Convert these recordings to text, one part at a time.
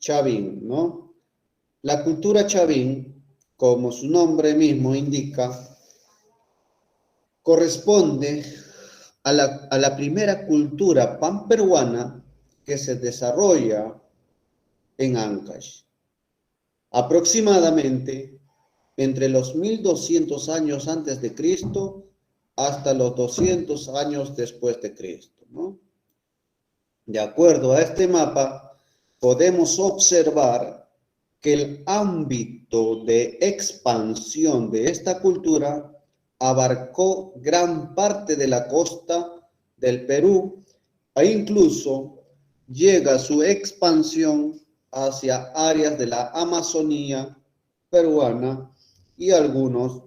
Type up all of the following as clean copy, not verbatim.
Chavín, ¿no? La cultura Chavín, como su nombre mismo indica, corresponde a la primera cultura panperuana que se desarrolla en Ancash. Aproximadamente entre los 1200 años antes de Cristo hasta los 200 años después de Cristo, ¿no? De acuerdo a este mapa, podemos observar que el ámbito de expansión de esta cultura abarcó gran parte de la costa del Perú e incluso llega su expansión hacia áreas de la Amazonía peruana y algunos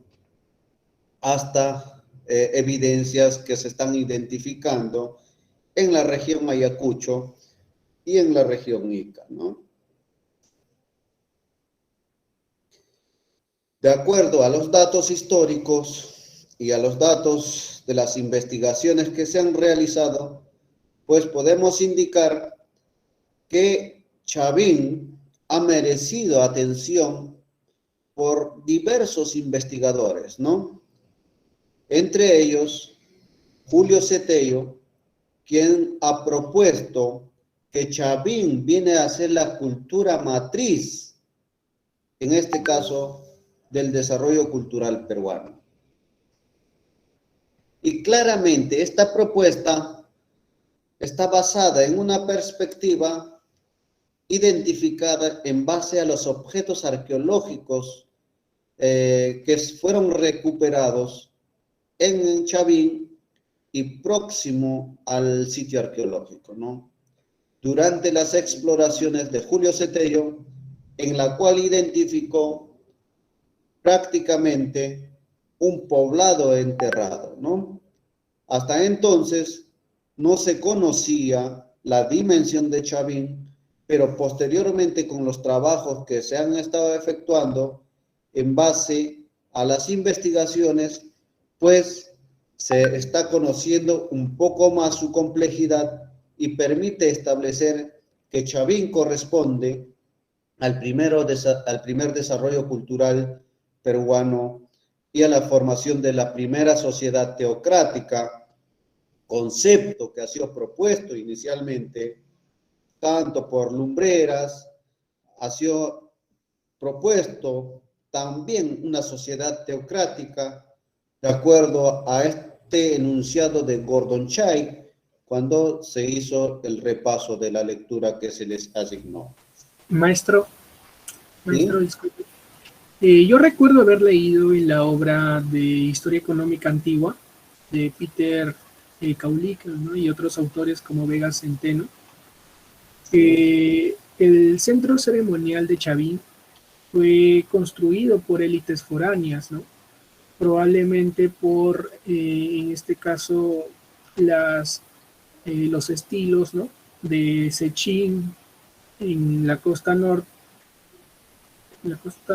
hasta evidencias que se están identificando en la región Ayacucho y en la región Ica, ¿no? De acuerdo a los datos históricos y a los datos de las investigaciones que se han realizado, pues podemos indicar que Chavín ha merecido atención por diversos investigadores, ¿no? Entre ellos, Julio Cetello, quien ha propuesto que Chavín viene a ser la cultura matriz, en este caso, del desarrollo cultural peruano. Y claramente esta propuesta está basada en una perspectiva identificada en base a los objetos arqueológicos que fueron recuperados en Chavín y próximo al sitio arqueológico, ¿no? Durante las exploraciones de Julio Cetello, en la cual identificó prácticamente un poblado enterrado, ¿no? Hasta entonces no se conocía la dimensión de Chavín, pero posteriormente con los trabajos que se han estado efectuando en base a las investigaciones, pues se está conociendo un poco más su complejidad y permite establecer que Chavín corresponde al primer desarrollo cultural peruano y a la formación de la primera sociedad teocrática, concepto que ha sido propuesto inicialmente tanto por Lumbreras, ha sido propuesto también una sociedad teocrática de acuerdo a este enunciado de Gordon Chai cuando se hizo el repaso de la lectura que se les asignó. Maestro, ¿Sí? disculpe. Yo recuerdo haber leído en la obra de Historia Económica Antigua de Peter Kauliker, ¿no? Y otros autores como Vega Centeno, que el centro ceremonial de Chavín fue construido por élites foráneas, ¿no? Probablemente por, en este caso, los estilos, ¿no? De Sechín en la costa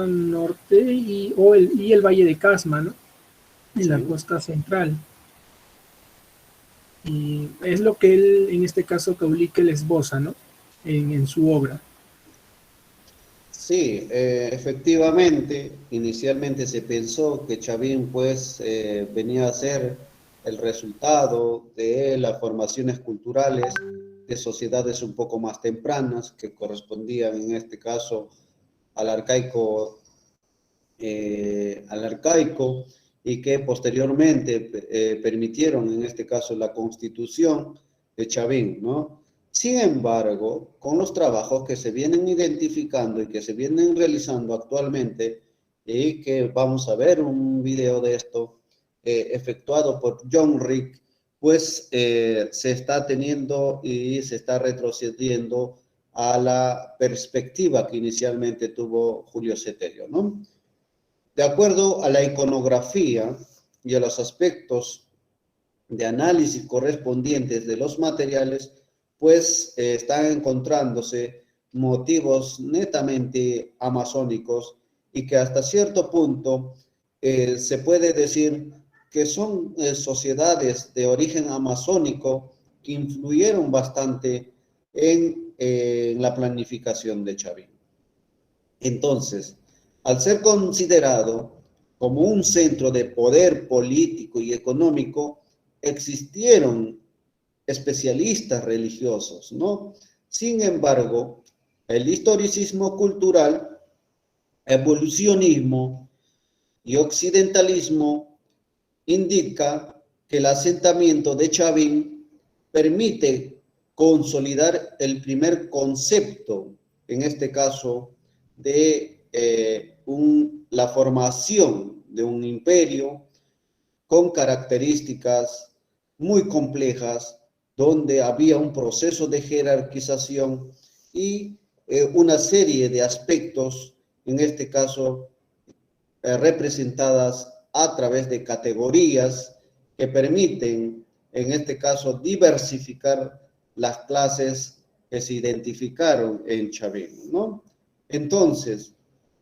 norte y el Valle de Casma, ¿no? En la Sí. costa central. Y es lo que él, en este caso, Kaulique le esboza, ¿no? En su obra. Sí, efectivamente, inicialmente se pensó que Chavín pues venía a ser el resultado de las formaciones culturales de sociedades un poco más tempranas que correspondían en este caso al arcaico y que posteriormente permitieron en este caso la constitución de Chavín, ¿no? Sin embargo, con los trabajos que se vienen identificando y que se vienen realizando actualmente, y que vamos a ver un video de esto efectuado por John Rick, pues se está teniendo y se está retrocediendo a la perspectiva que inicialmente tuvo Julio Cetello, ¿no? De acuerdo a la iconografía y a los aspectos de análisis correspondientes de los materiales, pues están encontrándose motivos netamente amazónicos y que hasta cierto punto se puede decir que son sociedades de origen amazónico que influyeron bastante en en la planificación de Chavín. Entonces, al ser considerado como un centro de poder político y económico, existieron especialistas religiosos, ¿no? Sin embargo, el historicismo cultural, evolucionismo y occidentalismo indica que el asentamiento de Chavín permite consolidar el primer concepto, en este caso, de la formación de un imperio con características muy complejas, donde había un proceso de jerarquización y una serie de aspectos, en este caso, representadas a través de categorías que permiten, en este caso, diversificar las clases que se identificaron en Chavín, ¿no? Entonces,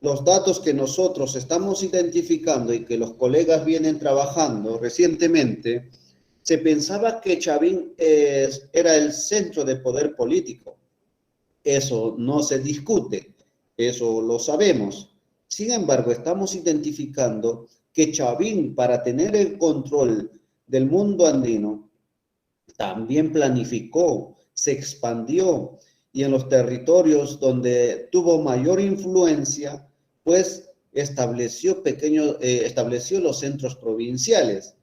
los datos que nosotros estamos identificando y que los colegas vienen trabajando recientemente, se pensaba que Chavín era el centro de poder político. Eso no se discute, eso lo sabemos. Sin embargo, estamos identificando que Chavín, para tener el control del mundo andino, también planificó, se expandió y en los territorios donde tuvo mayor influencia, pues estableció los centros provinciales.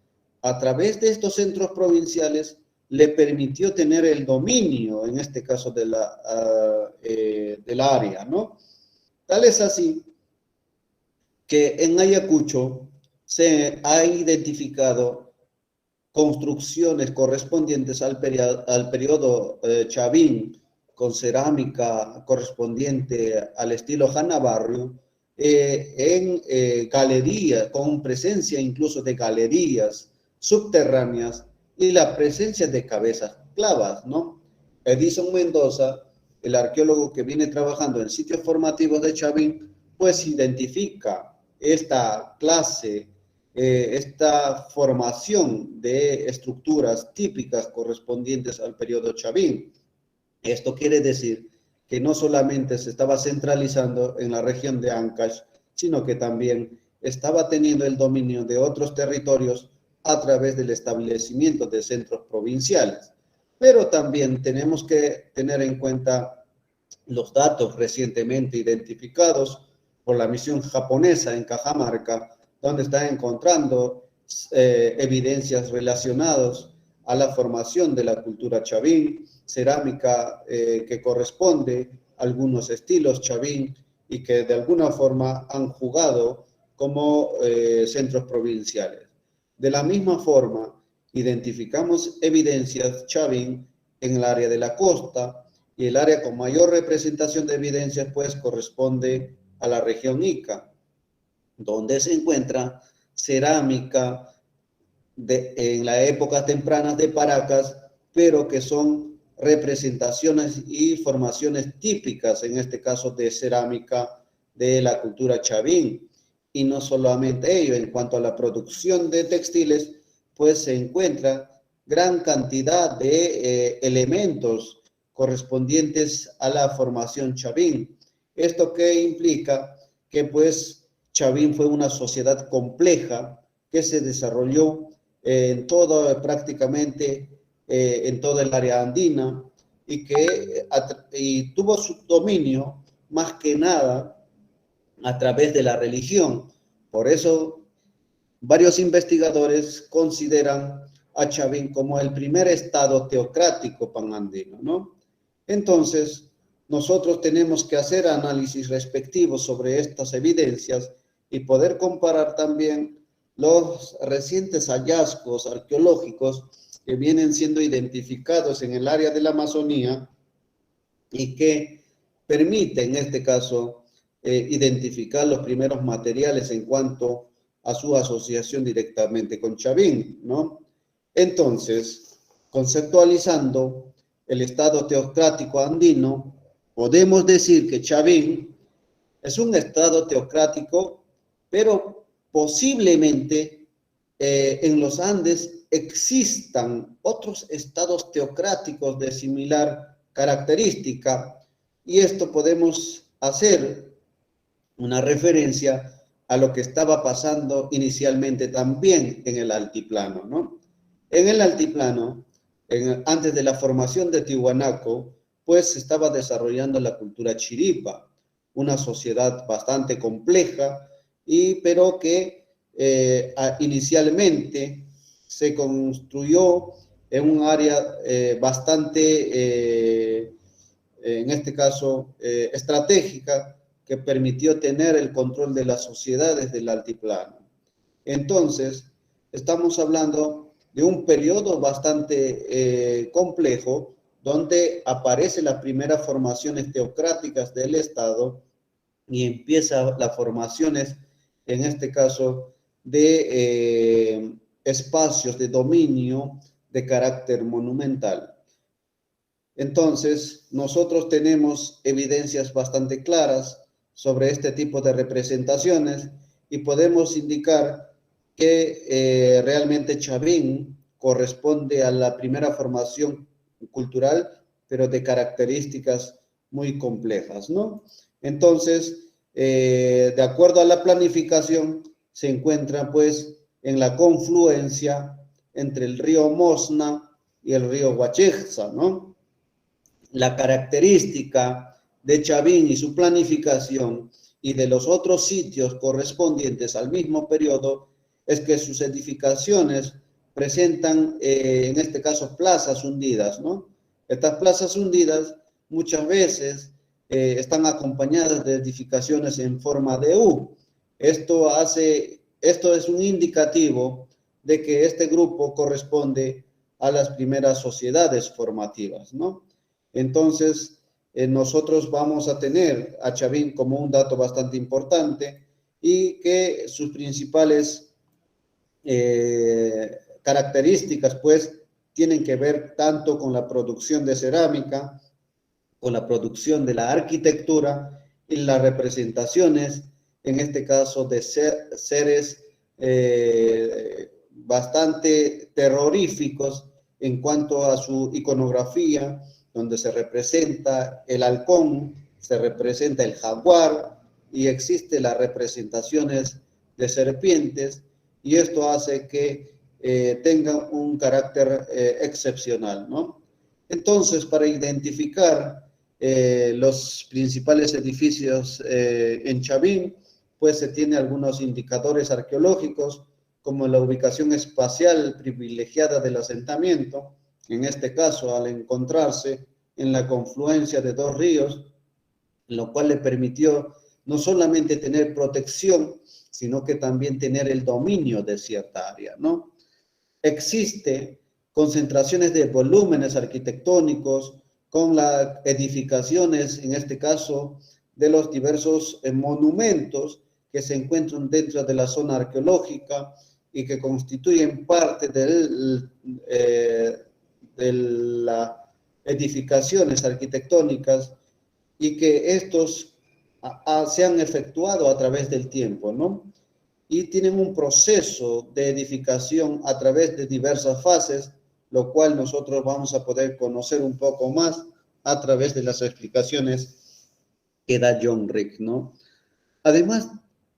A través de estos centros provinciales le permitió tener el dominio, en este caso del área, ¿no? Tal es así que en Ayacucho se ha identificado construcciones correspondientes al periodo Chavín, con cerámica correspondiente al estilo Hanna Barrio, en galerías, con presencia incluso de galerías subterráneas y la presencia de cabezas clavas, ¿no? Edison Mendoza, el arqueólogo que viene trabajando en sitios formativos de Chavín, pues identifica esta clase, esta formación de estructuras típicas correspondientes al periodo Chavín. Esto quiere decir que no solamente se estaba centralizando en la región de Ancash, sino que también estaba teniendo el dominio de otros territorios a través del establecimiento de centros provinciales. Pero también tenemos que tener en cuenta los datos recientemente identificados por la misión japonesa en Cajamarca, donde están encontrando evidencias relacionadas a la formación de la cultura Chavín, cerámica que corresponde a algunos estilos Chavín y que de alguna forma han jugado como centros provinciales. De la misma forma, identificamos evidencias Chavín en el área de la costa y el área con mayor representación de evidencias pues corresponde a la región Ica, donde se encuentra cerámica en la época temprana de Paracas, pero que son representaciones y formaciones típicas, en este caso de cerámica de la cultura Chavín. Y no solamente ello, en cuanto a la producción de textiles, pues se encuentra gran cantidad de elementos correspondientes a la formación Chavín. ¿Esto qué implica? Que pues Chavín fue una sociedad compleja que se desarrolló en todo, prácticamente en todo el área andina y que y tuvo su dominio más que nada a través de la religión. Por eso varios investigadores consideran a Chavín como el primer estado teocrático panandino, ¿no? Entonces, nosotros tenemos que hacer análisis respectivos sobre estas evidencias y poder comparar también los recientes hallazgos arqueológicos que vienen siendo identificados en el área de la Amazonía y que permiten, en este caso, identificar los primeros materiales en cuanto a su asociación directamente con Chavín, ¿no? Entonces, conceptualizando el estado teocrático andino, podemos decir que Chavín es un estado teocrático, pero posiblemente en los Andes existan otros estados teocráticos de similar característica, y esto podemos hacer una referencia a lo que estaba pasando inicialmente también en el altiplano, ¿no? En el altiplano, antes de la formación de Tiwanaku, pues se estaba desarrollando la cultura chiripa, una sociedad bastante compleja, pero que inicialmente se construyó en un área bastante, en este caso, estratégica, que permitió tener el control de las sociedades del altiplano. Entonces, estamos hablando de un periodo bastante complejo, donde aparecen las primeras formaciones teocráticas del Estado y empieza las formaciones, en este caso, de espacios de dominio de carácter monumental. Entonces, nosotros tenemos evidencias bastante claras sobre este tipo de representaciones y podemos indicar que realmente Chavín corresponde a la primera formación cultural, pero de características muy complejas, ¿no? Entonces, de acuerdo a la planificación, se encuentra pues en la confluencia entre el río Mosna y el río Huachexsa, ¿no? La característica de Chavín y su planificación y de los otros sitios correspondientes al mismo periodo es que sus edificaciones presentan, en este caso, plazas hundidas, ¿no? Estas plazas hundidas muchas veces están acompañadas de edificaciones en forma de U. Esto es un indicativo de que este grupo corresponde a las primeras sociedades formativas, ¿no? Entonces, nosotros vamos a tener a Chavín como un dato bastante importante y que sus principales características, pues, tienen que ver tanto con la producción de cerámica, con la producción de la arquitectura y las representaciones, en este caso, de seres bastante terroríficos en cuanto a su iconografía, donde se representa el halcón, se representa el jaguar y existen las representaciones de serpientes, y esto hace que tenga un carácter excepcional, ¿no? Entonces, para identificar los principales edificios en Chavín, pues se tiene algunos indicadores arqueológicos, como la ubicación espacial privilegiada del asentamiento, en este caso al encontrarse en la confluencia de dos ríos, lo cual le permitió no solamente tener protección, sino que también tener el dominio de cierta área, ¿no? Existe concentraciones de volúmenes arquitectónicos con las edificaciones, en este caso, de los diversos monumentos que se encuentran dentro de la zona arqueológica y que constituyen parte de las edificaciones arquitectónicas y que estos se han efectuado a través del tiempo, ¿no? Y tienen un proceso de edificación a través de diversas fases, lo cual nosotros vamos a poder conocer un poco más a través de las explicaciones que da John Rick, ¿no? Además,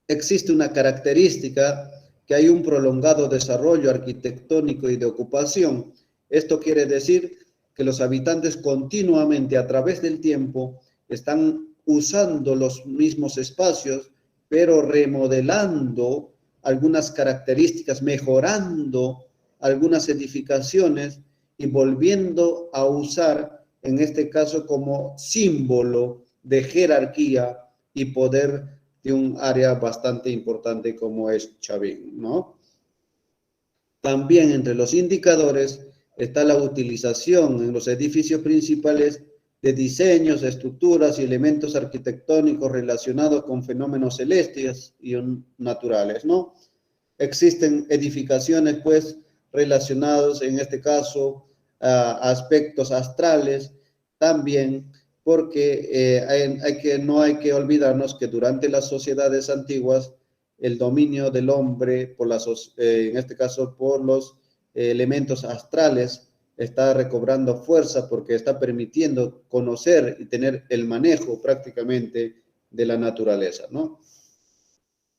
existe una característica que hay un prolongado desarrollo arquitectónico y de ocupación. Esto quiere decir que los habitantes continuamente a través del tiempo están usando los mismos espacios, pero remodelando algunas características, mejorando algunas edificaciones y volviendo a usar, en este caso, como símbolo de jerarquía y poder de un área bastante importante como es Chavín, ¿no? También entre los indicadores está la utilización en los edificios principales de diseños, estructuras y elementos arquitectónicos relacionados con fenómenos celestes y naturales, ¿no? Existen edificaciones, pues, relacionados, en este caso, a aspectos astrales, también porque no hay que olvidarnos que durante las sociedades antiguas, el dominio del hombre, en este caso, por los elementos astrales, está recobrando fuerza porque está permitiendo conocer y tener el manejo prácticamente de la naturaleza, ¿no?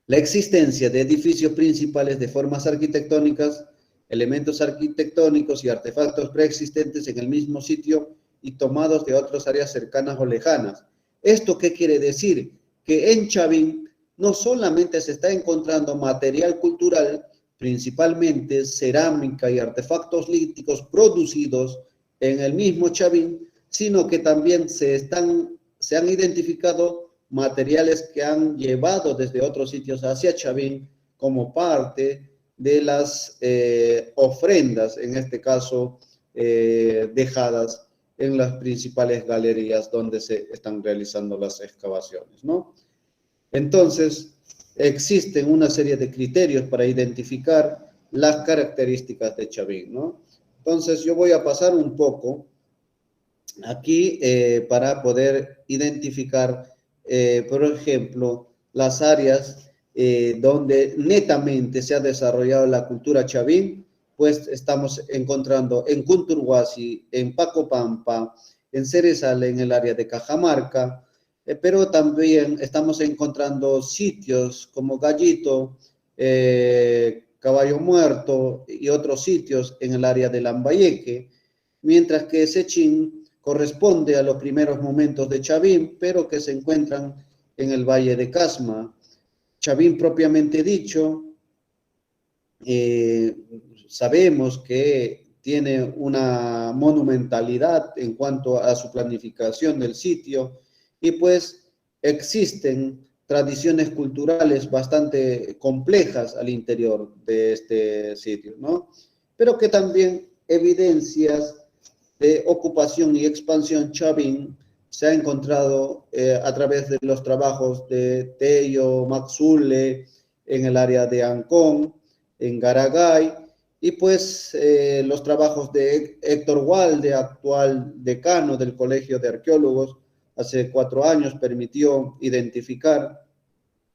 La existencia de edificios principales de formas arquitectónicas, elementos arquitectónicos y artefactos preexistentes en el mismo sitio y tomados de otras áreas cercanas o lejanas. ¿Esto qué quiere decir? Que en Chavín no solamente se está encontrando material cultural, principalmente cerámica y artefactos líticos producidos en el mismo Chavín, sino que también se han identificado materiales que han llevado desde otros sitios hacia Chavín como parte de las ofrendas, en este caso dejadas en las principales galerías donde se están realizando las excavaciones, ¿no? Entonces, existen una serie de criterios para identificar las características de Chavín, ¿no? Entonces, yo voy a pasar un poco aquí para poder identificar, por ejemplo, las áreas donde netamente se ha desarrollado la cultura Chavín, pues estamos encontrando en Cunturhuasi, en Pacopampa, en Cerezal, en el área de Cajamarca, pero también estamos encontrando sitios como Gallito, Caballo Muerto y otros sitios en el área de Lambayeque, mientras que Sechín corresponde a los primeros momentos de Chavín, pero que se encuentran en el Valle de Casma. Chavín propiamente dicho, sabemos que tiene una monumentalidad en cuanto a su planificación del sitio y pues existen tradiciones culturales bastante complejas al interior de este sitio, ¿no? Pero que también evidencias de ocupación y expansión Chavín se ha encontrado a través de los trabajos de Tello, Maxule, en el área de Ancón, en Garagay, y pues los trabajos de Héctor Walde, actual decano del Colegio de Arqueólogos, hace 4 años permitió identificar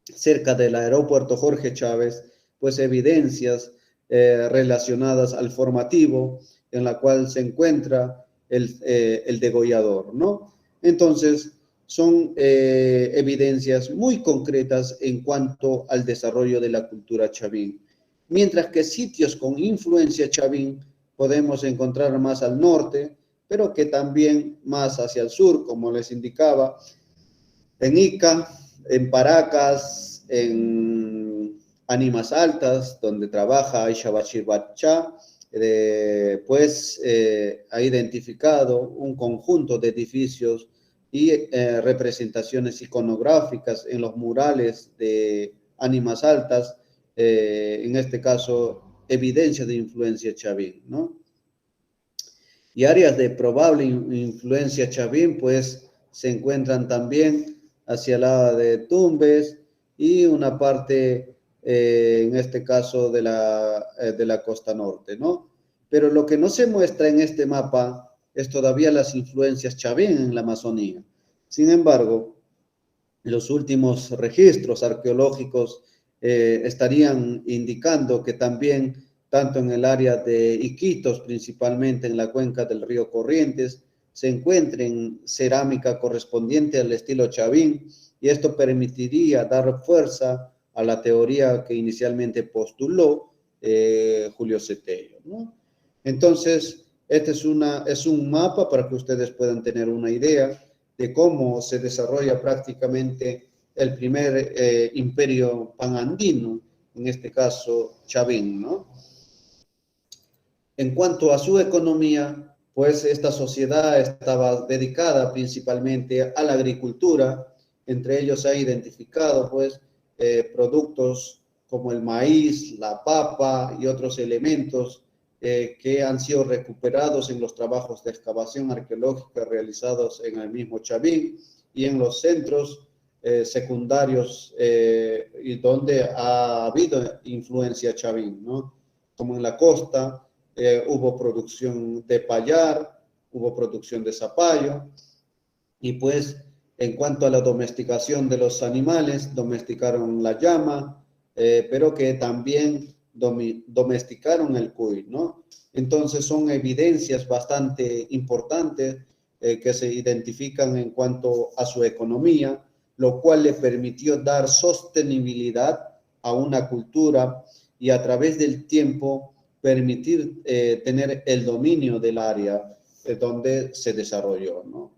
cerca del aeropuerto Jorge Chávez, pues evidencias relacionadas al formativo en la cual se encuentra el degollador, ¿no? Entonces, son evidencias muy concretas en cuanto al desarrollo de la cultura Chavín. Mientras que sitios con influencia Chavín podemos encontrar más al norte, pero que también más hacia el sur, como les indicaba, en Ica, en Paracas, en Ánimas Altas, donde trabaja Aisha Bashir Bacha, pues ha identificado un conjunto de edificios y representaciones iconográficas en los murales de Ánimas Altas, en este caso, evidencia de influencia Chavín, ¿no? Y áreas de probable influencia Chavín, pues se encuentran también hacia el lado de Tumbes y una parte, en este caso, de la costa norte, ¿no? Pero lo que no se muestra en este mapa es todavía las influencias Chavín en la Amazonía. Sin embargo, los últimos registros arqueológicos estarían indicando que también, tanto en el área de Iquitos, principalmente en la cuenca del río Corrientes, se encuentren cerámica correspondiente al estilo Chavín, y esto permitiría dar fuerza a la teoría que inicialmente postuló Julio Cetello, ¿no? Entonces, este es un mapa para que ustedes puedan tener una idea de cómo se desarrolla prácticamente el primer imperio panandino, en este caso Chavín, ¿no? En cuanto a su economía, pues esta sociedad estaba dedicada principalmente a la agricultura. Entre ellos se ha identificado pues productos como el maíz, la papa y otros elementos que han sido recuperados en los trabajos de excavación arqueológica realizados en el mismo Chavín y en los centros secundarios y donde ha habido influencia Chavín, ¿no? Como en la costa, hubo producción de payar, hubo producción de zapallo, y pues en cuanto a la domesticación de los animales, domesticaron la llama, pero que también domesticaron el cuy, ¿no? Entonces son evidencias bastante importantes que se identifican en cuanto a su economía, lo cual le permitió dar sostenibilidad a una cultura y a través del tiempo permitir tener el dominio del área donde se desarrolló, ¿no?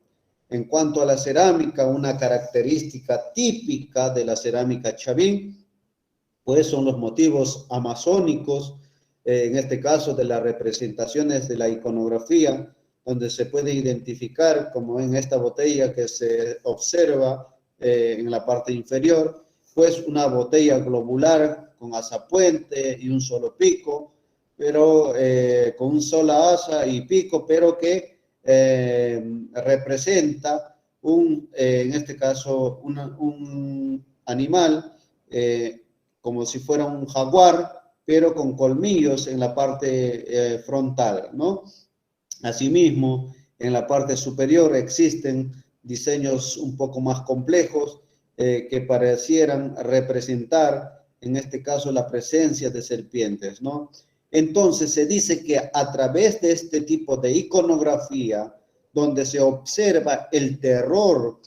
En cuanto a la cerámica, una característica típica de la cerámica Chavín, pues son los motivos amazónicos, en este caso de las representaciones de la iconografía, donde se puede identificar, como en esta botella que se observa en la parte inferior, pues una botella globular con azapuente y un solo pico, pero con un sola asa y pico, pero que representa en este caso, un animal como si fuera un jaguar, pero con colmillos en la parte frontal, ¿no? Asimismo, en la parte superior existen diseños un poco más complejos que parecieran representar, en este caso, la presencia de serpientes, ¿no? Entonces, se dice que a través de este tipo de iconografía, donde se observa el terror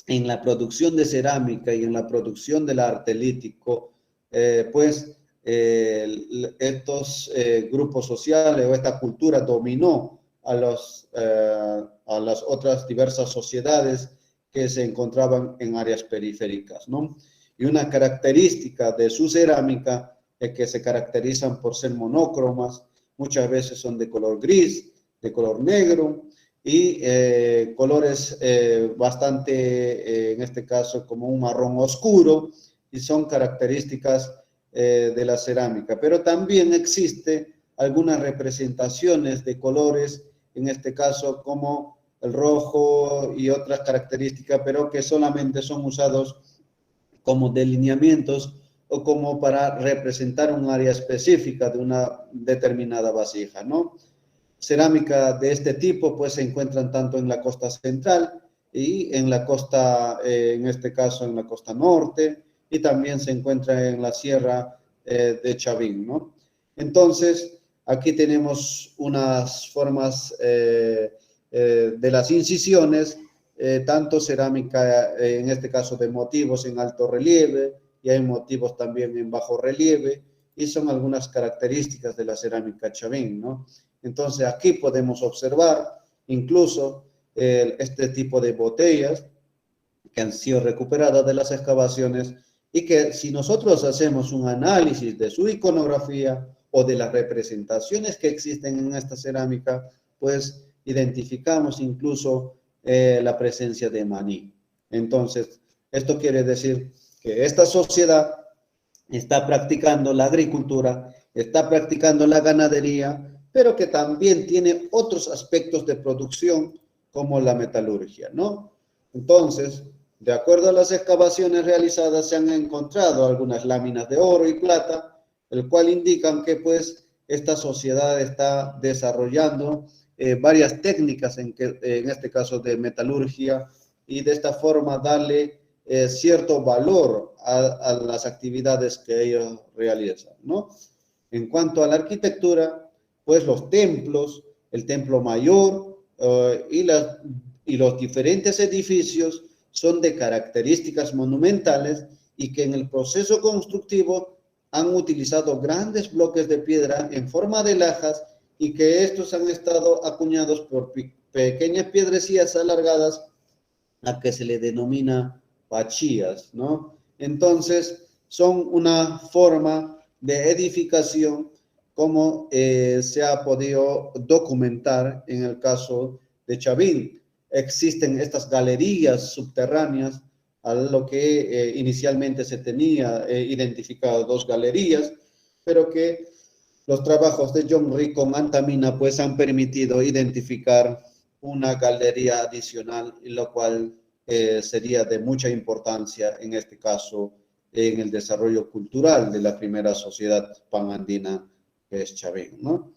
en la producción de cerámica y en la producción del arte lítico, estos grupos sociales o esta cultura dominó a las otras diversas sociedades que se encontraban en áreas periféricas, ¿no? Y una característica de su cerámica es que se caracterizan por ser monócromas, muchas veces son de color gris, de color negro, y colores bastante, en este caso, como un marrón oscuro, y son características de la cerámica. Pero también existe algunas representaciones de colores, en este caso como el rojo y otras características, pero que solamente son usados como delineamientos o como para representar un área específica de una determinada vasija, ¿no? Cerámica de este tipo pues se encuentran tanto en la costa central y en la costa, en este caso en la costa norte, y también se encuentra en la sierra de Chavín, ¿no? Entonces, aquí tenemos unas formas de las incisiones, tanto cerámica, en este caso de motivos en alto relieve, y hay motivos también en bajo relieve, y son algunas características de la cerámica Chavín, ¿no? Entonces aquí podemos observar incluso este tipo de botellas que han sido recuperadas de las excavaciones y que si nosotros hacemos un análisis de su iconografía o de las representaciones que existen en esta cerámica, pues identificamos incluso la presencia de maní. Entonces, esto quiere decir que esta sociedad está practicando la agricultura, está practicando la ganadería, pero que también tiene otros aspectos de producción como la metalurgia, ¿no? Entonces, de acuerdo a las excavaciones realizadas, se han encontrado algunas láminas de oro y plata, el cual indican que pues esta sociedad está desarrollando varias técnicas, en este caso de metalurgia, y de esta forma darle cierto valor a las actividades que ellos realizan, ¿no? En cuanto a la arquitectura, pues los templos, el templo mayor y los diferentes edificios son de características monumentales y que en el proceso constructivo han utilizado grandes bloques de piedra en forma de lajas y que estos han estado acuñados por pequeñas piedrecillas alargadas a que se le denomina pachías, ¿no? Entonces, son una forma de edificación como se ha podido documentar en el caso de Chavín. Existen estas galerías subterráneas, a lo que inicialmente se tenía identificado dos galerías, pero que los trabajos de John Rico Mantamina pues han permitido identificar una galería adicional, lo cual sería de mucha importancia en este caso en el desarrollo cultural de la primera sociedad panandina que es Chavín, ¿no?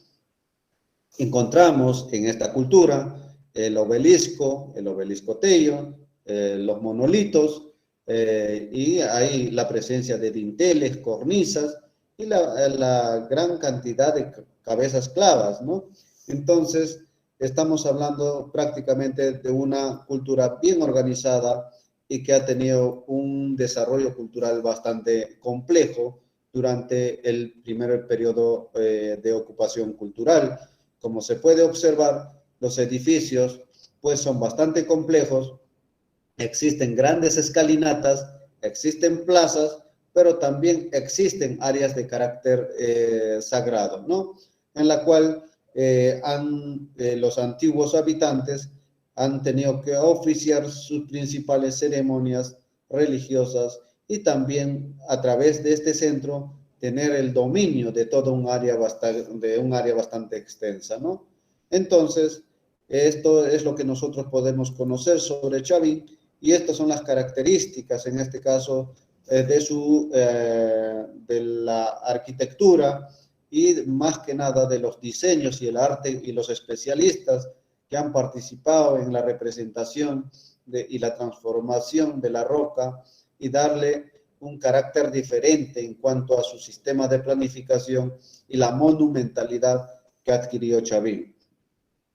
Encontramos en esta cultura el obelisco Tello, los monolitos, y hay la presencia de dinteles, cornisas, y la gran cantidad de cabezas clavas, ¿no? Entonces, estamos hablando prácticamente de una cultura bien organizada y que ha tenido un desarrollo cultural bastante complejo durante el primer periodo de ocupación cultural. Como se puede observar, los edificios pues son bastante complejos, existen grandes escalinatas, existen plazas, pero también existen áreas de carácter sagrado, ¿no? En la cual los antiguos habitantes han tenido que oficiar sus principales ceremonias religiosas y también a través de este centro tener el dominio de toda un área bastante extensa, ¿no? Entonces, esto es lo que nosotros podemos conocer sobre Chavín y estas son las características, en este caso, de la arquitectura y más que nada de los diseños y el arte y los especialistas que han participado en la representación y la transformación de la roca y darle un carácter diferente en cuanto a su sistema de planificación y la monumentalidad que adquirió Chavín.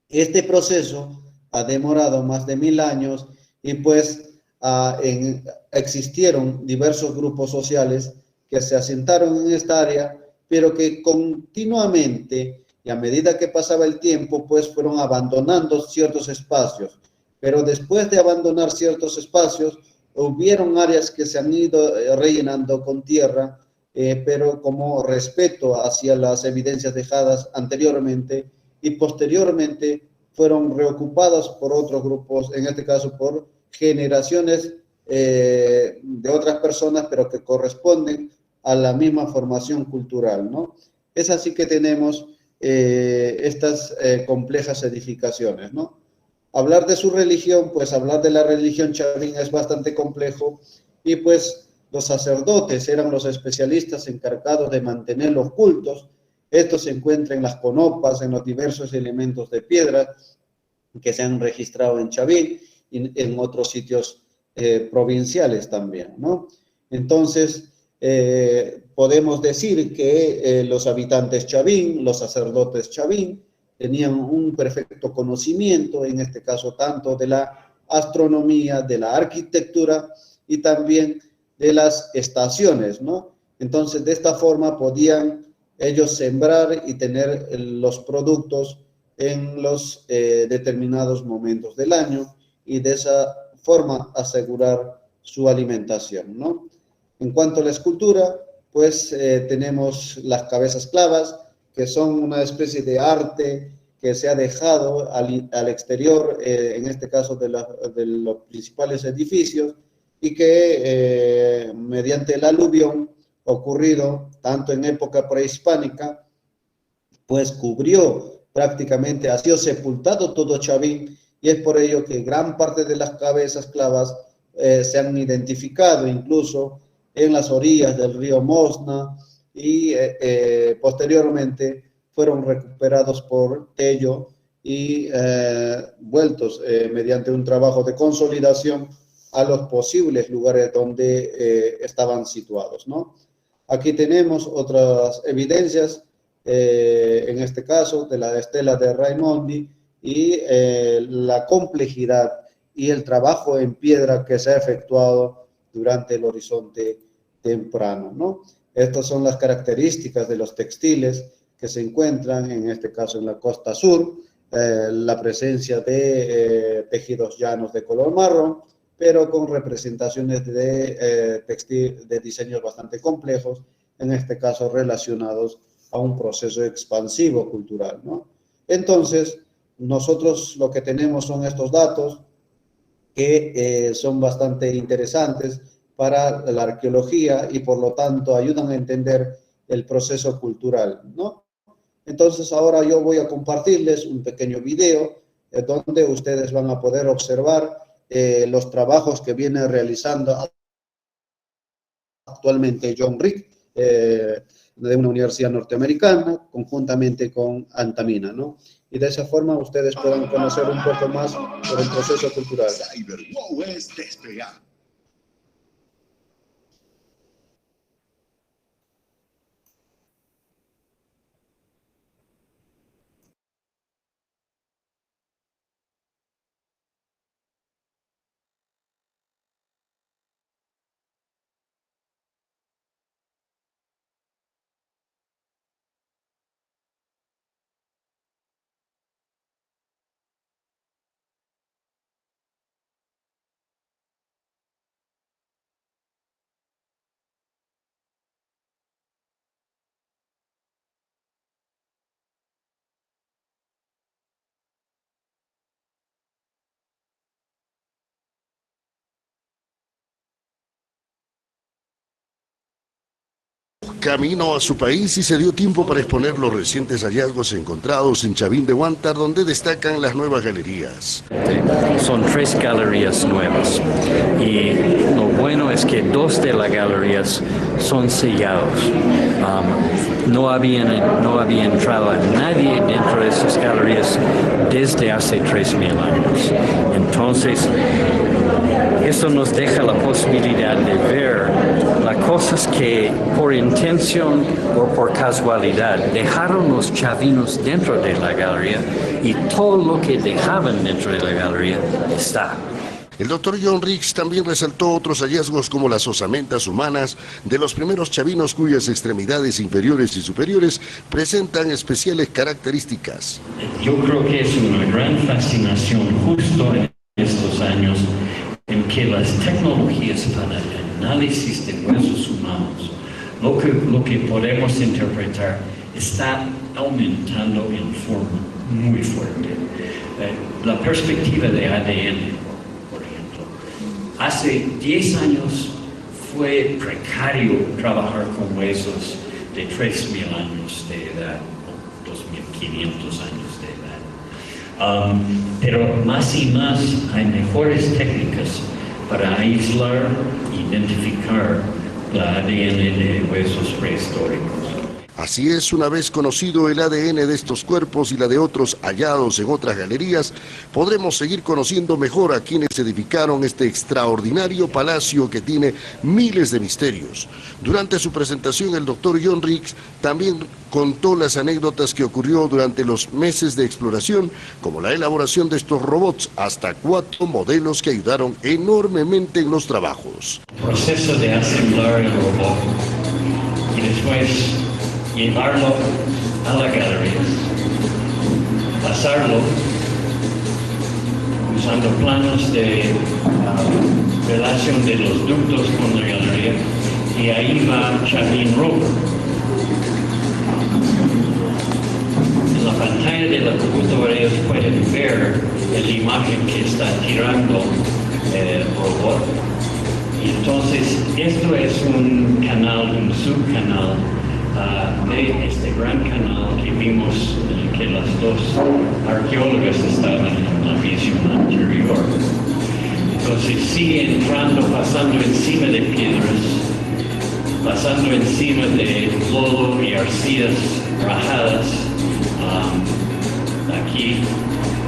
Este proceso ha demorado más de 1000 años y pues existieron diversos grupos sociales que se asentaron en esta área, pero que continuamente y a medida que pasaba el tiempo, pues fueron abandonando ciertos espacios. Pero después de abandonar ciertos espacios, hubieron áreas que se han ido rellenando con tierra, pero como respeto hacia las evidencias dejadas anteriormente y posteriormente fueron reocupadas por otros grupos, en este caso por generaciones de otras personas, pero que corresponden a la misma formación cultural, ¿no? Es así que tenemos estas complejas edificaciones, ¿no? Hablar de su religión, pues hablar de la religión chavín es bastante complejo y pues los sacerdotes eran los especialistas encargados de mantener los cultos. Esto se encuentra en las conopas, en los diversos elementos de piedra que se han registrado en Chavín y en otros sitios provinciales también, ¿no? Entonces, podemos decir que los habitantes chavín, los sacerdotes chavín, tenían un perfecto conocimiento, en este caso tanto de la astronomía, de la arquitectura y también de las estaciones, ¿no? Entonces, de esta forma podían ellos sembrar y tener los productos en los determinados momentos del año y de esa forma asegurar su alimentación, ¿no? En cuanto a la escultura, pues tenemos las cabezas clavas, que son una especie de arte que se ha dejado al exterior, en este caso de los principales edificios, y que mediante el aluvión ocurrido tanto en época prehispánica, pues cubrió prácticamente, ha sido sepultado todo Chavín, y es por ello que gran parte de las cabezas clavas se han identificado incluso en las orillas del río Mosna y posteriormente fueron recuperados por Tello y vueltos mediante un trabajo de consolidación a los posibles lugares donde estaban situados, ¿no? Aquí tenemos otras evidencias, en este caso de la estela de Raimondi y la complejidad y el trabajo en piedra que se ha efectuado durante el horizonte temprano, ¿no? Estas son las características de los textiles que se encuentran, en este caso en la costa sur, la presencia de tejidos llanos de color marrón, pero con representaciones de diseños bastante complejos, en este caso relacionados a un proceso expansivo cultural, ¿no? Entonces, nosotros lo que tenemos son estos datos que son bastante interesantes para la arqueología y por lo tanto ayudan a entender el proceso cultural, ¿no? Entonces ahora yo voy a compartirles un pequeño video donde ustedes van a poder observar los trabajos que viene realizando actualmente John Rick, de una universidad norteamericana, conjuntamente con Antamina, ¿no? Y de esa forma ustedes puedan conocer un poco más sobre el proceso cultural. CyberWow es despegar. camino a su país y se dio tiempo para exponer los recientes hallazgos encontrados en Chavín de Huántar, donde destacan las nuevas galerías. Son 3 galerías nuevas y lo bueno es que 2 de las galerías son sellados. No había entrado a nadie dentro de esas galerías desde hace 3.000 años. Entonces, eso nos deja la posibilidad de ver las cosas que por intención o por casualidad dejaron los chavinos dentro de la galería, y todo lo que dejaban dentro de la galería está. El doctor John Riggs también resaltó otros hallazgos como las osamentas humanas de los primeros chavinos cuyas extremidades inferiores y superiores presentan especiales características. Yo creo que es una gran fascinación justo en estos años en que las tecnologías para el análisis de huesos humanos, lo que podemos interpretar, está aumentando en forma muy fuerte. La perspectiva de ADN, por ejemplo, hace 10 años fue precario trabajar con huesos de 3.000 años de edad, 2.500 años de edad. Pero más y más hay mejores técnicas para aislar e identificar la ADN de huesos prehistóricos. Así es, una vez conocido el ADN de estos cuerpos y la de otros hallados en otras galerías, podremos seguir conociendo mejor a quienes edificaron este extraordinario palacio que tiene miles de misterios. Durante su presentación, el doctor John Riggs también contó las anécdotas que ocurrió durante los meses de exploración, como la elaboración de estos robots, hasta 4 modelos que ayudaron enormemente en los trabajos. El proceso de asemblar el robot y después llevarlo a la galería, pasarlo usando planos de relación de los ductos con la galería, y ahí va Chavín Rover. En la pantalla de la computadora ellos pueden ver la imagen que está tirando el robot. Y entonces esto es un canal, un subcanal de este gran canal que vimos que las 2 arqueólogas estaban en la visión anterior. Entonces sigue entrando, pasando encima de piedras, pasando encima de lodo y arcillas rajadas, aquí,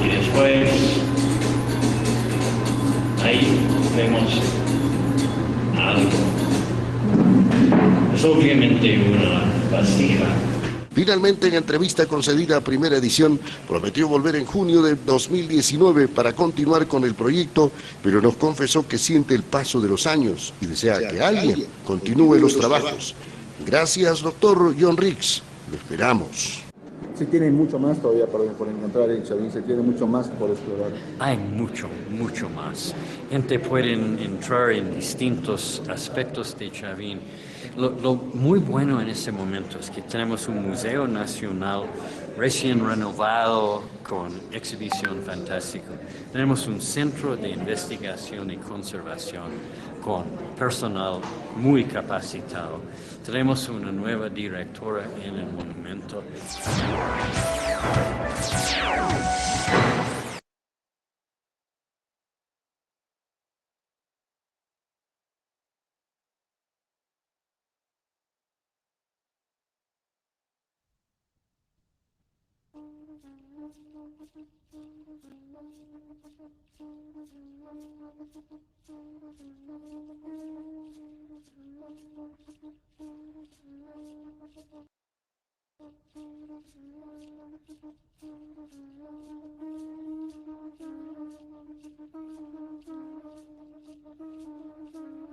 y después ahí vemos algo. Es obviamente una vasija. Finalmente, en entrevista concedida a Primera Edición, prometió volver en junio de 2019 para continuar con el proyecto, pero nos confesó que siente el paso de los años y desea que alguien continúe los trabajos. Gracias, doctor John Riggs. Lo esperamos. Se tiene mucho más todavía por encontrar en Chavín, se tiene mucho más por explorar. Hay mucho más. Gente puede entrar en distintos aspectos de Chavín. Lo muy bueno en este momento es que tenemos un museo nacional recién renovado con exhibición fantástica. Tenemos un centro de investigación y conservación con personal muy capacitado. Tenemos una nueva directora en el monumento.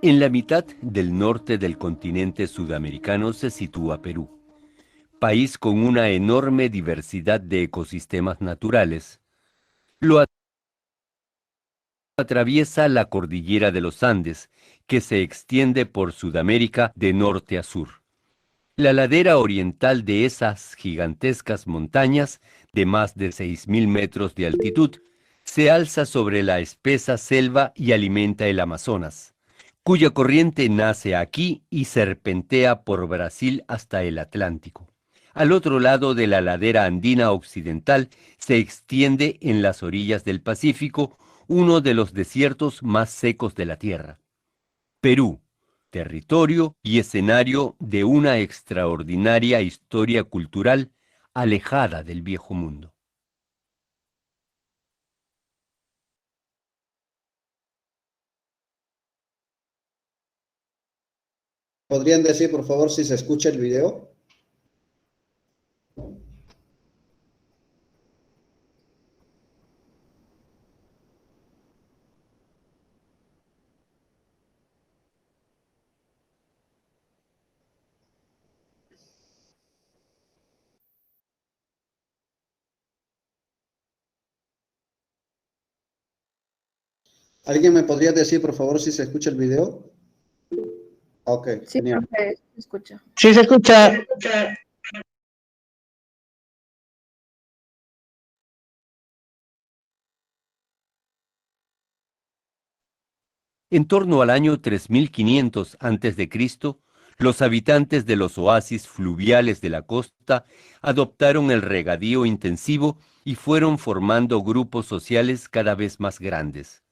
En la mitad del norte del continente sudamericano se sitúa Perú, país con una enorme diversidad de ecosistemas naturales. Lo atraviesa la cordillera de los Andes, que se extiende por Sudamérica de norte a sur. La ladera oriental de esas gigantescas montañas, de más de 6.000 metros de altitud, se alza sobre la espesa selva y alimenta el Amazonas, cuya corriente nace aquí y serpentea por Brasil hasta el Atlántico. Al otro lado de la ladera andina occidental se extiende en las orillas del Pacífico uno de los desiertos más secos de la Tierra. Perú, territorio y escenario de una extraordinaria historia cultural alejada del viejo mundo. ¿Podrían decir, por favor, si se escucha el video? ¿Alguien me podría decir, por favor, si se escucha el video? Ok, Sí, genial. profe, se escucha. Sí, se escucha. En torno al año 3500 a.C., los habitantes de los oasis fluviales de la costa adoptaron el regadío intensivo y fueron formando grupos sociales cada vez más grandes.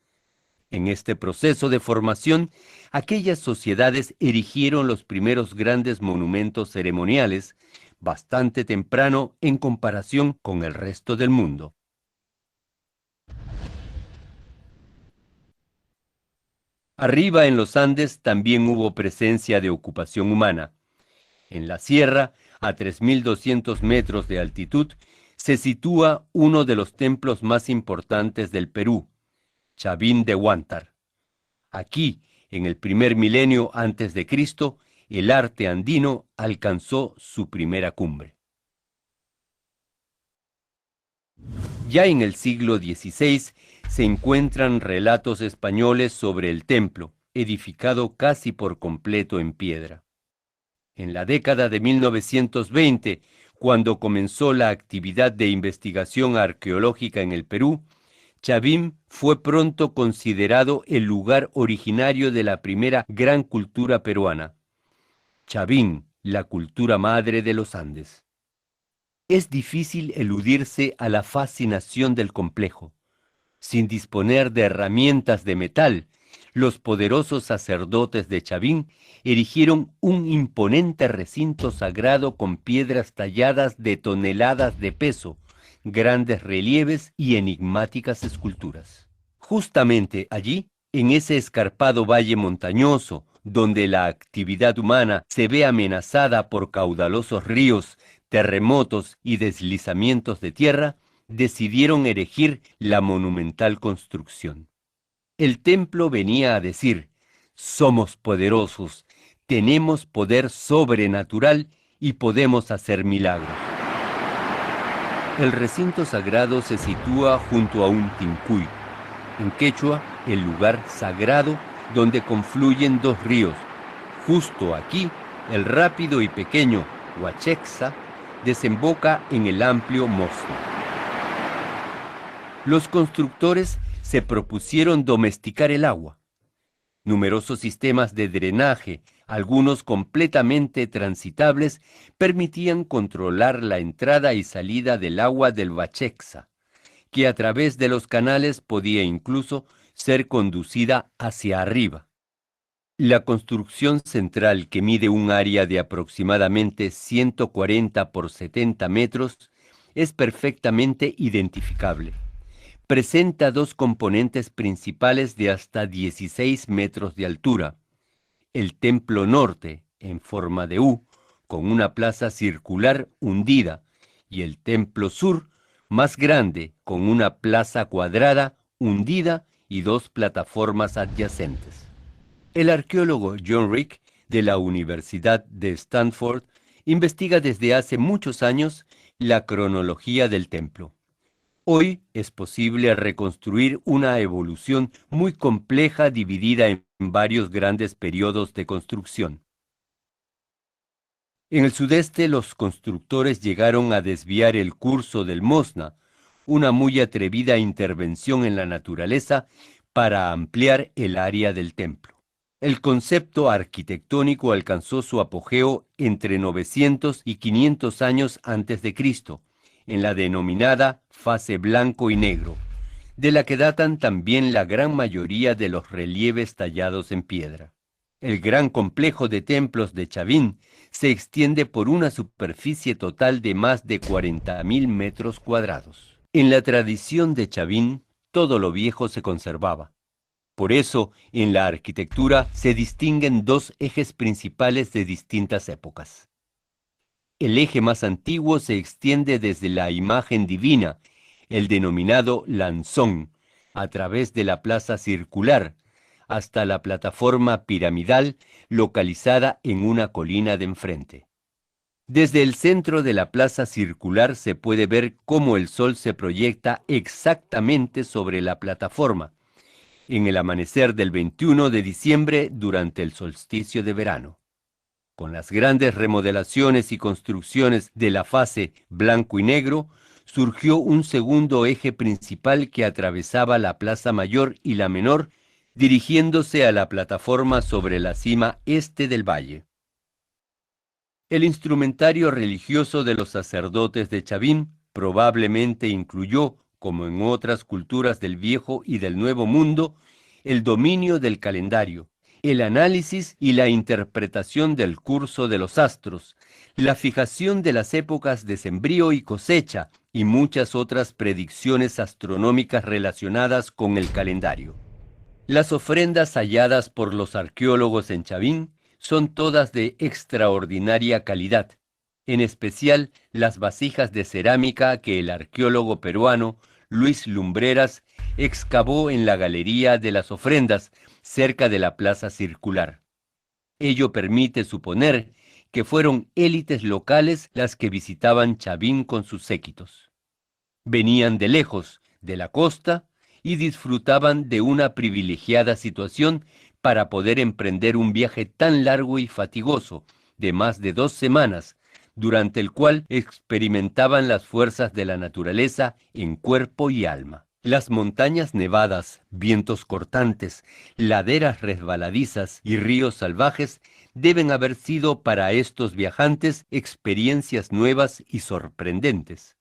En este proceso de formación, aquellas sociedades erigieron los primeros grandes monumentos ceremoniales, bastante temprano en comparación con el resto del mundo. Arriba en los Andes también hubo presencia de ocupación humana. En la sierra, a 3.200 metros de altitud, se sitúa uno de los templos más importantes del Perú, Chavín de Huántar. Aquí, en el primer milenio antes de Cristo, el arte andino alcanzó su primera cumbre. Ya en el siglo XVI se encuentran relatos españoles sobre el templo, edificado casi por completo en piedra. En la década de 1920, cuando comenzó la actividad de investigación arqueológica en el Perú, Chavín fue pronto considerado el lugar originario de la primera gran cultura peruana. Chavín, la cultura madre de los Andes. Es difícil eludirse a la fascinación del complejo. Sin disponer de herramientas de metal, los poderosos sacerdotes de Chavín erigieron un imponente recinto sagrado con piedras talladas de toneladas de peso, grandes relieves y enigmáticas esculturas. Justamente allí, en ese escarpado valle montañoso, donde la actividad humana se ve amenazada por caudalosos ríos, terremotos y deslizamientos de tierra, decidieron erigir la monumental construcción. El templo venía a decir: somos poderosos, tenemos poder sobrenatural y podemos hacer milagros. El recinto sagrado se sitúa junto a un tincuy, en quechua, el lugar sagrado donde confluyen dos ríos. Justo aquí, el rápido y pequeño Huachexa desemboca en el amplio Mosna. Los constructores se propusieron domesticar el agua. Numerosos sistemas de drenaje, algunos completamente transitables, permitían controlar la entrada y salida del agua del Huachexa, que a través de los canales podía incluso ser conducida hacia arriba. La construcción central, que mide un área de aproximadamente 140 por 70 metros, es perfectamente identificable. Presenta dos componentes principales de hasta 16 metros de altura. El templo norte, en forma de U, con una plaza circular hundida, y el templo sur, más grande, con una plaza cuadrada hundida y dos plataformas adyacentes. El arqueólogo John Rick, de la Universidad de Stanford, investiga desde hace muchos años la cronología del templo. Hoy es posible reconstruir una evolución muy compleja dividida en varios grandes periodos de construcción. En el sudeste, los constructores llegaron a desviar el curso del Mosna, una muy atrevida intervención en la naturaleza para ampliar el área del templo. El concepto arquitectónico alcanzó su apogeo entre 900 y 500 años antes de Cristo, en la denominada fase blanco y negro, de la que datan también la gran mayoría de los relieves tallados en piedra. El gran complejo de templos de Chavín se extiende por una superficie total de más de 40.000 metros cuadrados. En la tradición de Chavín, todo lo viejo se conservaba. Por eso, en la arquitectura se distinguen dos ejes principales de distintas épocas. El eje más antiguo se extiende desde la imagen divina, el denominado lanzón, a través de la plaza circular, hasta la plataforma piramidal localizada en una colina de enfrente. Desde el centro de la plaza circular se puede ver cómo el sol se proyecta exactamente sobre la plataforma, en el amanecer del 21 de diciembre durante el solsticio de verano. Con las grandes remodelaciones y construcciones de la fase blanco y negro, surgió un segundo eje principal que atravesaba la Plaza Mayor y la Menor, dirigiéndose a la plataforma sobre la cima este del valle. El instrumentario religioso de los sacerdotes de Chavín probablemente incluyó, como en otras culturas del Viejo y del Nuevo Mundo, el dominio del calendario, el análisis y la interpretación del curso de los astros, la fijación de las épocas de sembrío y cosecha y muchas otras predicciones astronómicas relacionadas con el calendario. Las ofrendas halladas por los arqueólogos en Chavín son todas de extraordinaria calidad, en especial las vasijas de cerámica que el arqueólogo peruano Luis Lumbreras excavó en la Galería de las Ofrendas, cerca de la Plaza Circular. Ello permite suponer que fueron élites locales las que visitaban Chavín con sus séquitos. Venían de lejos, de la costa, y disfrutaban de una privilegiada situación para poder emprender un viaje tan largo y fatigoso, de más de 2 semanas, durante el cual experimentaban las fuerzas de la naturaleza en cuerpo y alma. Las montañas nevadas, vientos cortantes, laderas resbaladizas y ríos salvajes deben haber sido para estos viajantes experiencias nuevas y sorprendentes.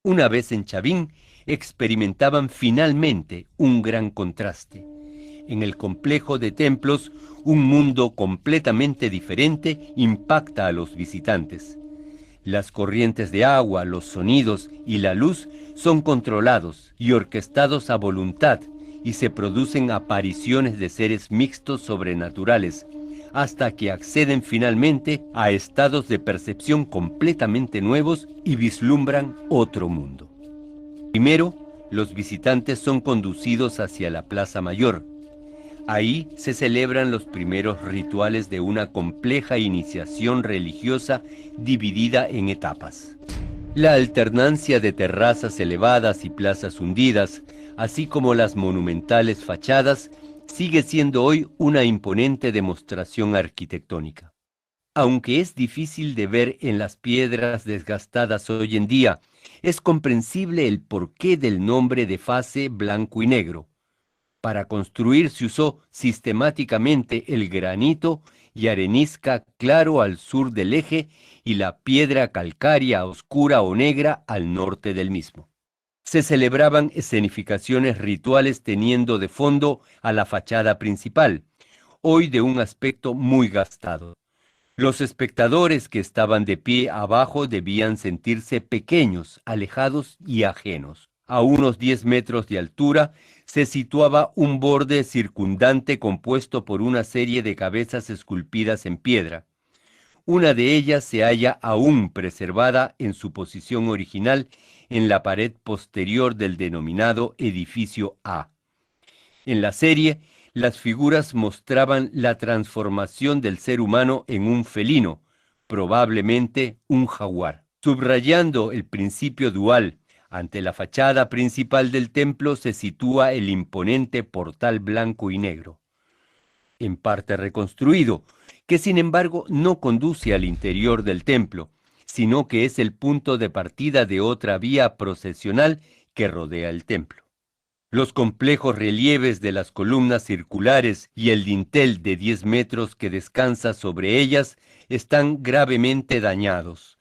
Una vez en Chavín, experimentaban finalmente un gran contraste. En el complejo de templos, un mundo completamente diferente impacta a los visitantes. Las corrientes de agua, los sonidos y la luz son controlados y orquestados a voluntad y se producen apariciones de seres mixtos sobrenaturales, hasta que acceden finalmente a estados de percepción completamente nuevos y vislumbran otro mundo. Primero, los visitantes son conducidos hacia la Plaza Mayor. Ahí se celebran los primeros rituales de una compleja iniciación religiosa dividida en etapas. La alternancia de terrazas elevadas y plazas hundidas, así como las monumentales fachadas, sigue siendo hoy una imponente demostración arquitectónica. Aunque es difícil de ver en las piedras desgastadas hoy en día, es comprensible el porqué del nombre de fase blanco y negro. Para construir se usó sistemáticamente el granito y arenisca claro al sur del eje y la piedra calcárea oscura o negra al norte del mismo. Se celebraban escenificaciones rituales teniendo de fondo a la fachada principal, hoy de un aspecto muy gastado. Los espectadores que estaban de pie abajo debían sentirse pequeños, alejados y ajenos. A unos 10 metros de altura se situaba un borde circundante compuesto por una serie de cabezas esculpidas en piedra. Una de ellas se halla aún preservada en su posición original en la pared posterior del denominado edificio A. En la serie, las figuras mostraban la transformación del ser humano en un felino, probablemente un jaguar. Subrayando el principio dual, ante la fachada principal del templo se sitúa el imponente portal blanco y negro, en parte reconstruido, que sin embargo no conduce al interior del templo, sino que es el punto de partida de otra vía procesional que rodea el templo. Los complejos relieves de las columnas circulares y el dintel de 10 metros que descansa sobre ellas están gravemente dañados.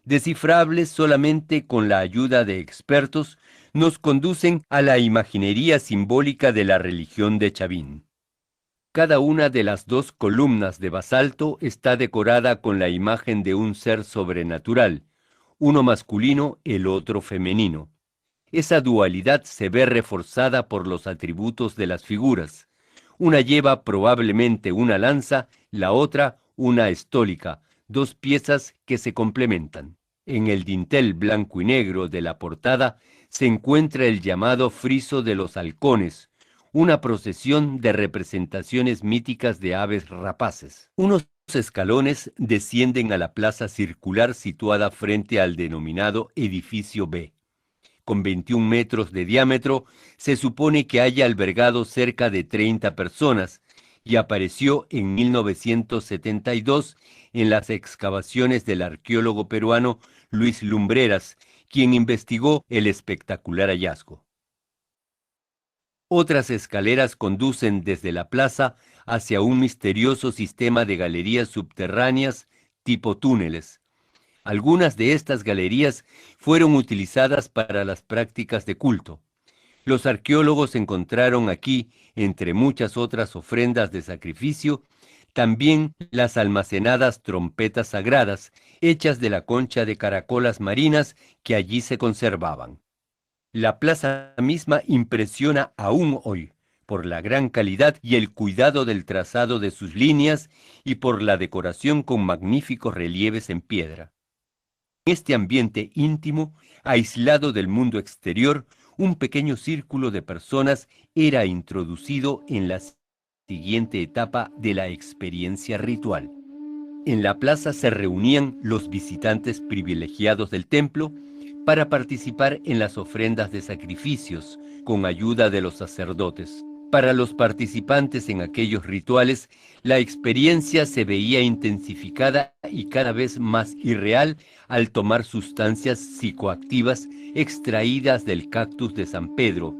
Descifrables solamente con la ayuda de expertos, nos conducen a la imaginería simbólica de la religión de Chavín. Cada una de las 2 columnas de basalto está decorada con la imagen de un ser sobrenatural, uno masculino, el otro femenino. Esa dualidad se ve reforzada por los atributos de las figuras. Una lleva probablemente una lanza, la otra una estólica, 2 piezas que se complementan. En el dintel blanco y negro de la portada se encuentra el llamado friso de los halcones, una procesión de representaciones míticas de aves rapaces. Unos escalones descienden a la plaza circular situada frente al denominado edificio B. Con 21 metros de diámetro, se supone que haya albergado cerca de 30 personas y apareció en 1972 en las excavaciones del arqueólogo peruano Luis Lumbreras, quien investigó el espectacular hallazgo. Otras escaleras conducen desde la plaza hacia un misterioso sistema de galerías subterráneas tipo túneles. Algunas de estas galerías fueron utilizadas para las prácticas de culto. Los arqueólogos encontraron aquí, entre muchas otras ofrendas de sacrificio, también las almacenadas trompetas sagradas, hechas de la concha de caracolas marinas que allí se conservaban. La plaza misma impresiona aún hoy, por la gran calidad y el cuidado del trazado de sus líneas y por la decoración con magníficos relieves en piedra. En este ambiente íntimo, aislado del mundo exterior, un pequeño círculo de personas era introducido en la siguiente etapa de la experiencia ritual. En la plaza se reunían los visitantes privilegiados del templo para participar en las ofrendas de sacrificios con ayuda de los sacerdotes. Para los participantes en aquellos rituales, la experiencia se veía intensificada y cada vez más irreal al tomar sustancias psicoactivas extraídas del cactus de San Pedro,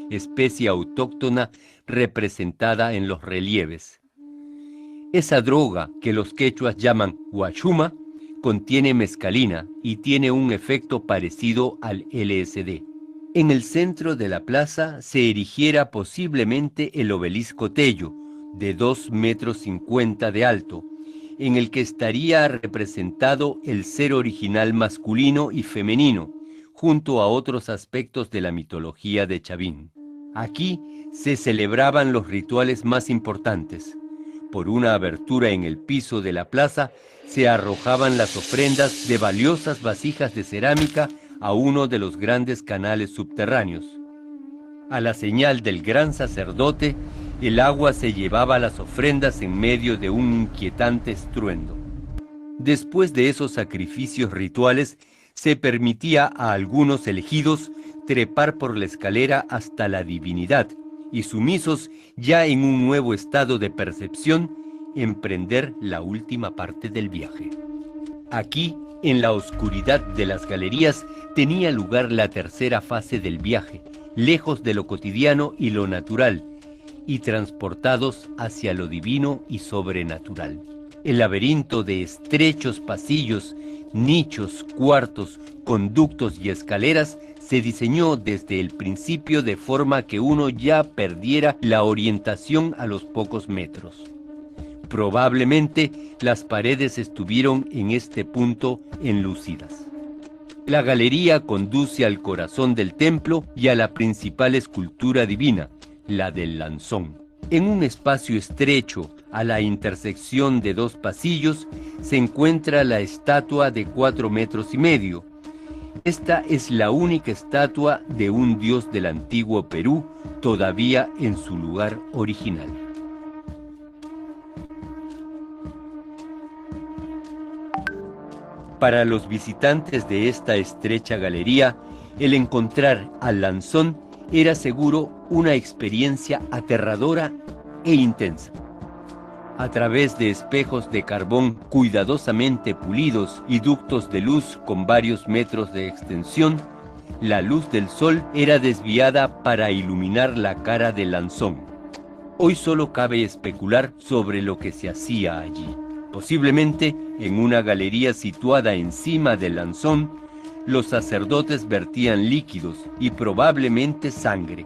especie autóctona representada en los relieves. Esa droga que los quechuas llaman huachuma contiene mescalina y tiene un efecto parecido al LSD. En el centro de la plaza se erigiera posiblemente el obelisco Tello, de 2,50 metros de alto, en el que estaría representado el ser original masculino y femenino, junto a otros aspectos de la mitología de Chavín. Aquí se celebraban los rituales más importantes. Por una abertura en el piso de la plaza se arrojaban las ofrendas de valiosas vasijas de cerámica a uno de los grandes canales subterráneos. A la señal del gran sacerdote, el agua se llevaba las ofrendas en medio de un inquietante estruendo. Después de esos sacrificios rituales, se permitía a algunos elegidos trepar por la escalera hasta la divinidad y, sumisos ya en un nuevo estado de percepción, emprender la última parte del viaje. Aquí, en la oscuridad de las galerías, tenía lugar la tercera fase del viaje, lejos de lo cotidiano y lo natural, y transportados hacia lo divino y sobrenatural. El laberinto de estrechos pasillos, nichos, cuartos, conductos y escaleras se diseñó desde el principio de forma que uno ya perdiera la orientación a los pocos metros. Probablemente las paredes estuvieron en este punto enlucidas. La galería conduce al corazón del templo y a la principal escultura divina, la del Lanzón. En un espacio estrecho, a la intersección de 2 pasillos, se encuentra la estatua de 4,5 metros. Esta es la única estatua de un dios del antiguo Perú todavía en su lugar original. Para los visitantes de esta estrecha galería, el encontrar al Lanzón era seguro una experiencia aterradora e intensa. A través de espejos de carbón cuidadosamente pulidos y ductos de luz con varios metros de extensión, la luz del sol era desviada para iluminar la cara del Lanzón. Hoy solo cabe especular sobre lo que se hacía allí. Posiblemente, en una galería situada encima del Lanzón, los sacerdotes vertían líquidos y probablemente sangre,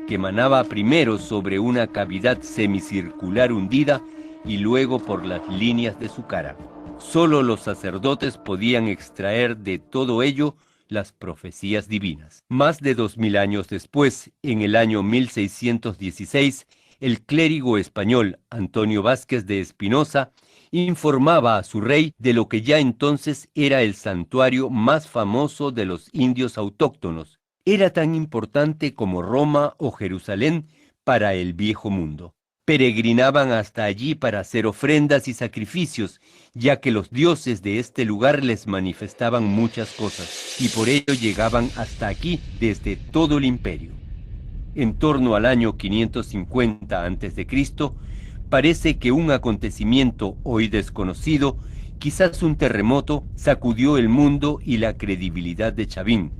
que emanaba primero sobre una cavidad semicircular hundida y luego por las líneas de su cara. Solo los sacerdotes podían extraer de todo ello las profecías divinas. Más de 2000 años después, en el año 1616, el clérigo español Antonio Vázquez de Espinosa informaba a su rey de lo que ya entonces era el santuario más famoso de los indios autóctonos. Era tan importante como Roma o Jerusalén para el viejo mundo. Peregrinaban hasta allí para hacer ofrendas y sacrificios, ya que los dioses de este lugar les manifestaban muchas cosas, y por ello llegaban hasta aquí desde todo el imperio. En torno al año 550 a.C., parece que un acontecimiento hoy desconocido, quizás un terremoto, sacudió el mundo y la credibilidad de Chavín.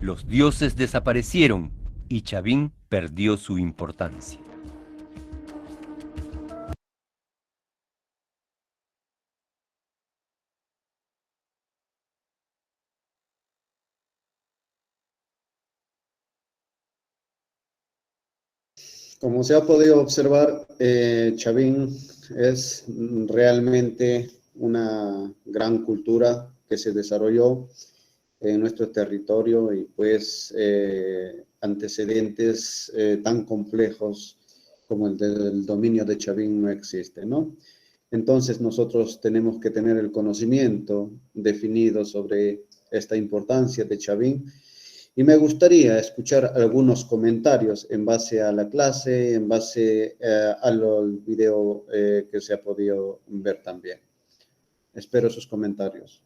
Los dioses desaparecieron y Chavín perdió su importancia. Como se ha podido observar, Chavín es realmente una gran cultura que se desarrolló en nuestro territorio y pues antecedentes tan complejos como el del dominio de Chavín no existe, ¿no? Entonces nosotros tenemos que tener el conocimiento definido sobre esta importancia de Chavín. Y me gustaría escuchar algunos comentarios en base a la clase, en base al video que se ha podido ver también. Espero sus comentarios.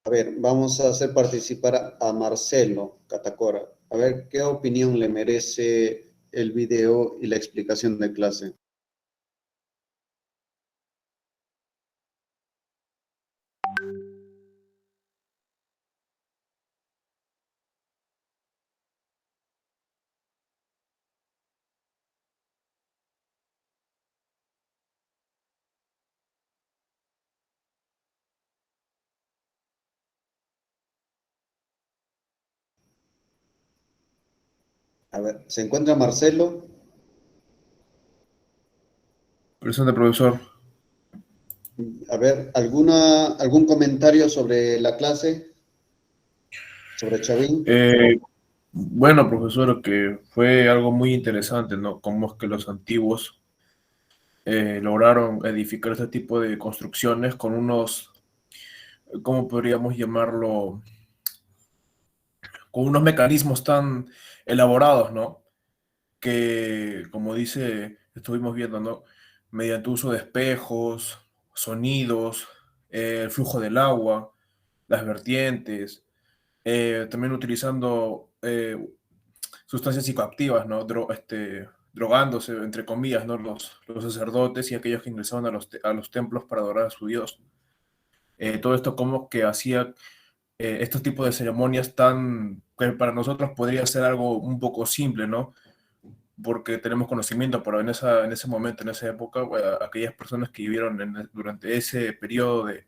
A ver, vamos a hacer participar a Marcelo Catacora. A ver, ¿qué opinión le merece el video y la explicación de clase? A ver, ¿se encuentra Marcelo? Presente, profesor. A ver, ¿algún comentario sobre la clase? ¿Sobre Chavín? Bueno, profesor, que fue algo muy interesante, ¿no? Cómo es que los antiguos lograron edificar este tipo de construcciones con unos, ¿cómo podríamos llamarlo? Con unos mecanismos tan elaborados, ¿no? Que, como dice, estuvimos viendo, ¿no? Mediante uso de espejos, sonidos, el flujo del agua, las vertientes, también utilizando sustancias psicoactivas, ¿no? Drogándose, entre comillas, ¿no? Los sacerdotes y aquellos que ingresaban a los templos para adorar a su Dios. Todo esto como que hacía estos tipos de ceremonias que para nosotros podría ser algo un poco simple, ¿no? Porque tenemos conocimiento, pero en ese momento, en esa época, aquellas personas que vivieron durante ese periodo de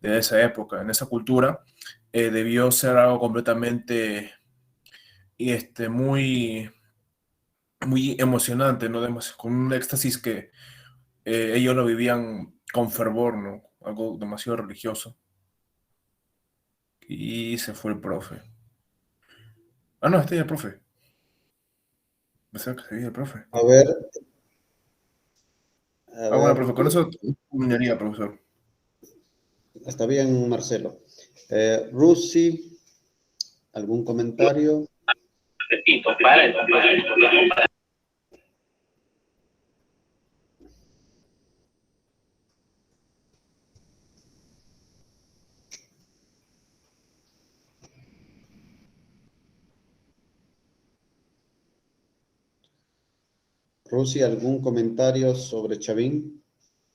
esa época, en esa cultura, debió ser algo completamente muy, muy emocionante, ¿no? Con un éxtasis que ellos lo vivían con fervor, ¿no? Algo demasiado religioso. Y se fue el profe. Ah, no, está ahí el profe. Pensaba que seguía el profe. A ver. Bueno, profe, con eso terminaría, profesor. Está bien, Marcelo. Rusi, ¿algún comentario? Repito, para. Rusia, ¿algún comentario sobre Chavín?